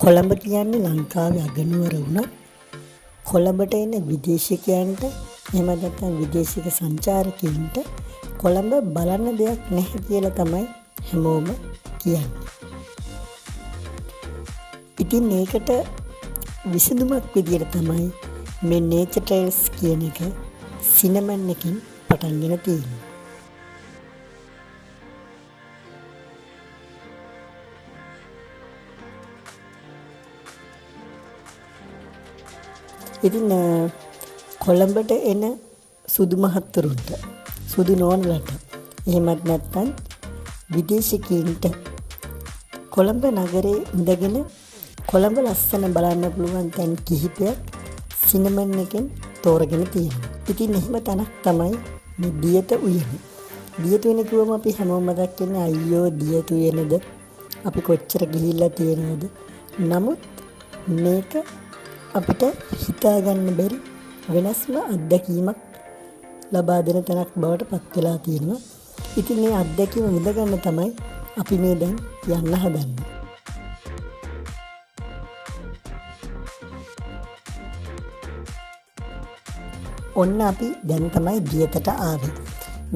කොළඹ කියන්නේ ලංකාවේ අගනුවර වුණත් කොළඹට එන විදේශිකයන්ට එහෙම නැත්නම් විදේශික සංචාරකයන්ට කොළඹ බලන්න දෙයක් නැහැ කියලා තමයි හැමෝම කියන්නේ. ඉතින් මේකට විසඳුමක් විදියට තමයි මේ nature trails කියන එක සිනමන් එකකින් පටන්ගෙන තියෙන්නේ. ඉතින් කොළඹට එන සුදු මහත්තුරුන්ට සුදු නෝනලට එහෙමත් නැත්නම් විදේශිකයින්ට කොළඹ නගරේ ඉඳගෙන කොළඹ ලස්සන බලන්න පුළුවන් තැන් කිහිපයක් සිනමන් එකෙන් තෝරගෙන තියෙනවා. ඉතින් එහෙම තැනක් තමයි මේ දියත උයන. දියත උයන කිව්වම අපි හැමෝම මතක් වෙන්නේ අයියෝ දියත උයනද අපි කොච්චර ගිහිල්ලා තියෙනවද? නමුත් මේක අපිට හිතා ගන්න බැරි වෙනස්ම අත්දැකීමක් ලබා දෙන තැනක් බවට පත් වෙලා තියෙනවා. ඉතින් මේ අත්දැකීම විඳ ගන්න තමයි අපි මේ දැන් යන්න හදන්නේ. ඔන්න අපි දැන් තමයි දියතට ආවේ.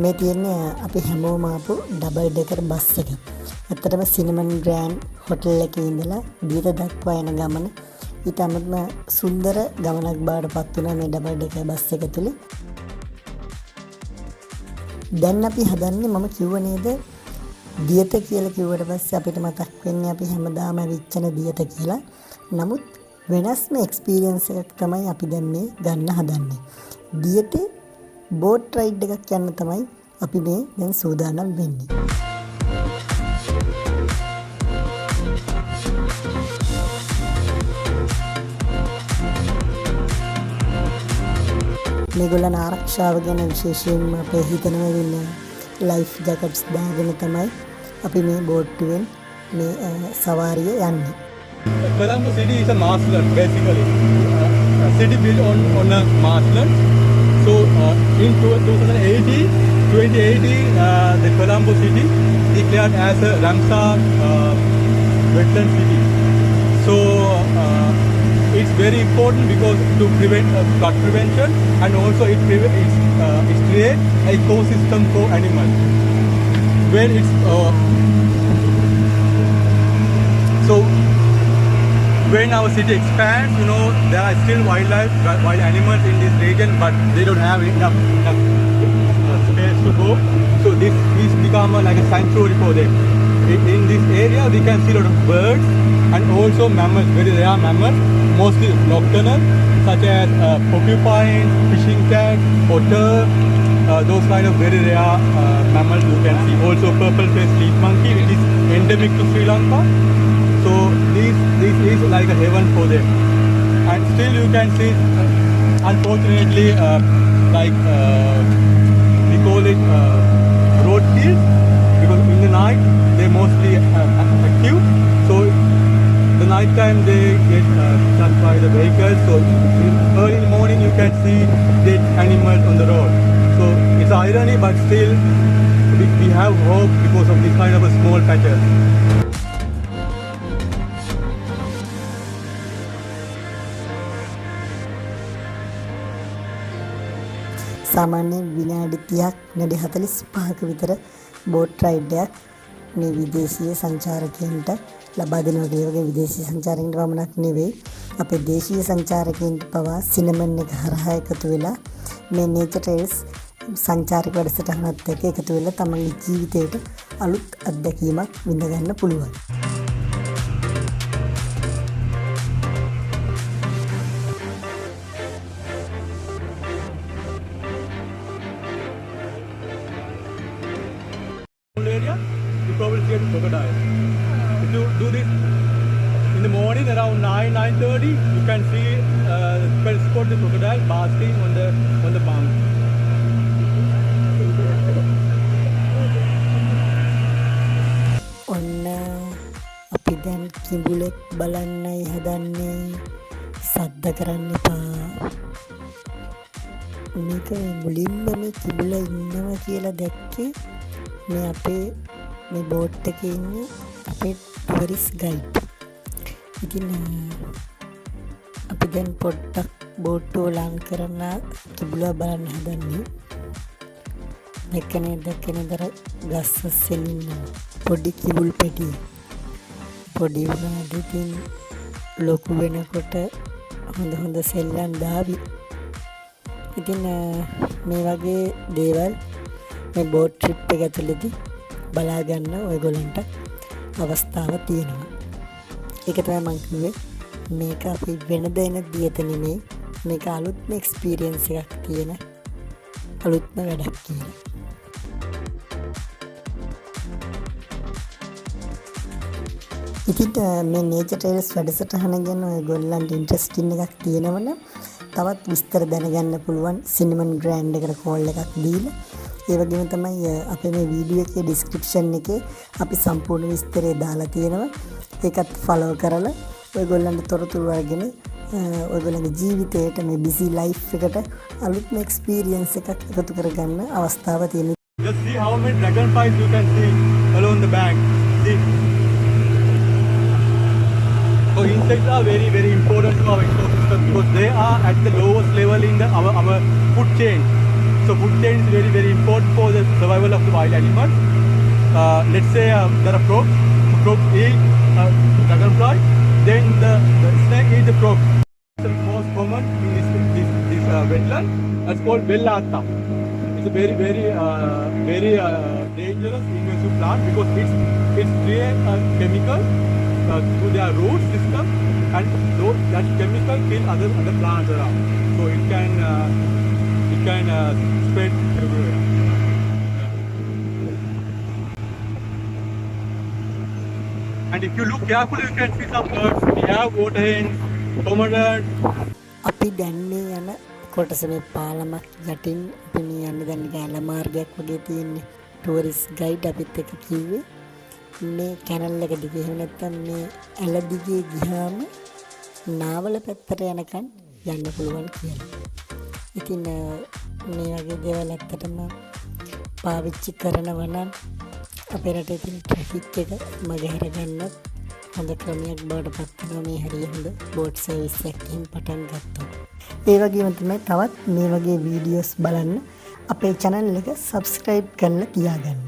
මේ තියෙන්නේ අපි හැමෝම ආපු ඩබල් ඩෙකර් බස් එක. ඇත්තටම සිනමන් ග්‍රෑන්ඩ් හොටල් එකේ ඉඳලා දියත දක්වා යන ගමන ඊටමත්ම සුන්දර ගමනක් බවට පත් වෙනවා මේ ඩබල් ඩෙකර් බස් එක තුල. දැන් අපි හදන්නේ මම කිව්ව නේද දියත කියලා කිව්වට පස්සේ අපිට මතක් වෙන්නේ අපි හැමදාම විච්චන දියත කියලා. නමුත් වෙනස්ම එක්ස්පීරියන්ස් එකක් තමයි අපි දැන් මේ ගන්න හදන්නේ. දියතේ බෝට් රයිඩ් එකක් යන්න තමයි අපි මේ දැන් සූදානම් වෙන්නේ. මේගොල්ලන් ආරක්ෂාව ගැන විශේෂයෙන්ම අපේ හිතනවා වෙන්නේ ලයිෆ් ජැකට්ස් දාගෙන තමයි අපි මේ බෝට්ටුවෙන් මේ සවාරිය යන්නේ. Colombo city is a marshland basically. A city built on a marshland. So in 2018, the Colombo city declared as a Ramsar wetland city. So it's very important because to prevent flood prevention and also it creates an ecosystem for animals. When it's so when our city expands, there are still wild animals in this region, but they don't have enough space to go. So this become like a sanctuary for them. In this area, we can see a lot of birds and also mammals, very rare mammals, mostly nocturnal, such as porcupine, fishing cat, otter, those kind of very rare mammals you can see. Also purple-faced leaf monkey, which is endemic to Sri Lanka. So this is like a heaven for them. And still you can see, unfortunately, we call it road kills, because in the night they mostly active. So the night time they get struck by the vehicles. So early in the morning you can see dead animals on the road. So it's irony, but still we have hope because of this kind of a small patches. සාමාන්‍යයෙන් විනාඩි 30ක් විනාඩි 45ක විතර boat ride එකක් මේ විදේශීය සංචාරකයන්ට ලබා දෙනවා කියලා. වගේ විදේශීය සංචාරකයන්ට පමණක් නෙවෙයි අපේ දේශීය සංචාරකයන්ට පවා සිනමන් එක හරහා එකතු වෙලා මේ nature trails සංචාරික වැඩසටහනත් එක්ක එකතු වෙලා තමන්ගේ ජීවිතයට අලුත් අත්දැකීමක් විඳ ගන්න පුළුවන්. Area, you probably see a crocodile. If you do this in the morning around 9:30, you can see spot the crocodile basking on the bank. ඔන්න අපි දැන් කිඹුලෙක් බලන්නයි හදන්නේ. සද්ද කරන්න එපා. මේක මුලින්ම මේ කිඹුලා ඉන්නවා කියලා දැක්කේ මේ අපේ මේ බෝට් එකේ ඉන්න අපේ ටුවරිස්ට් ගයිඩ්. ඉතින් අපි දැන් පොඩ්ඩක් බෝට්ටුව ලං කරන්න කිඹුලා බලන්න හදන්නේ. දැක්කනේ දර ගස්සෙන් ඉන්න පොඩි කිඹුල් පැටිය. පොඩි වුණාට ඉතින් ලොකු වෙනකොට හොඳ සෙල්ලම් දාවි. ඉතින් මේ වගේ දේවල් මේ බෝට් ට්‍රිප් එක ඇතුළතදී බලා ගන්න ඔයගොල්ලන්ට අවස්ථාව තියෙනවා. ඒක තමයි මම කිව්වේ මේක අපි වෙනද එන දියත නෙමෙයි, මේක අලුත්ම එක්ස්පීරියන්ස් එකක් තියෙන අලුත්ම වැඩක් කියලා. ඉතින් මේ නේචර් ටේල්ස් වැඩසටහන ගැන ඔයගොල්ලන්ට ඉන්ට්‍රස්ටිං එකක් තියෙනවනම් තවත් විස්තර දැනගන්න පුළුවන් සිනමන් ග්‍රෑන්ඩ් එකට කෝල් එකක් දීලා. ඒ වගේම තමයි අපේ මේ වීඩියෝ එකේ ඩිස්ක්‍රිප්ෂන් එකේ අපි සම්පූර්ණ විස්තරය දාලා තියෙනවා. ඒකත් ෆලෝ කරලා ඔයගොල්ලන්ට තොරතුරු අරගෙන ඔයගොල්ලන්ගේ ජීවිතයට මේ බිසි ලයිෆ් එකට අලුත්ම එක්ස්පීරියන්ස් එකක් එකතු කරගන්න අවස්ථාව තියෙනවා. Just see how many dragonflies you can see along the bank. See? So insects are very important to our ecosystem because they are at the lowest level in our food chain. So food chain is very important for the survival of the wild animals. Let's say there are frogs. Frogs eat dragonfly. Then the snake eat the frog. The most common in this wetland. That's called Diyatha. It's a very dangerous invasive plant because it's create a chemical through their root system, and that chemical kill other plants around. So it can spread everywhere. And if you look carefully, you can see some birds. We have water hens, cormorants. අපි දැන් මේ යන කොටස මේ පාලමක් යටින් අපි මේ යන්නේ දැන් ගාල මාර්ගයක් වගේ තියෙන්නේ. ටූරිස්ට් ගයිඩ් අපිත් එක්ක කිව්වේ මේ කැනල් එක දිගේ එහෙම නැත්නම් මේ ඇල දිගේ ගියාම නාවල පැත්තට යනකන් යන්න පුළුවන් කියලා. ඉතින් මේ වගේ දේවල් ඇත්තටම පාවිච්චි කරනවා නම් අපේ රටේ තියෙන ට්‍රැෆික් එක මගහැර ගන්නත් හොඳ ක්‍රමයක් බවට පත් වෙනවා මේ හරිය හොඳ බෝට් සර්විස් එකකින් පටන් ගත්තොත්. ඒ වගේම තමයි තවත් මේ වගේ වීඩියෝස් බලන්න අපේ channel එක subscribe කරලා තියාගන්න.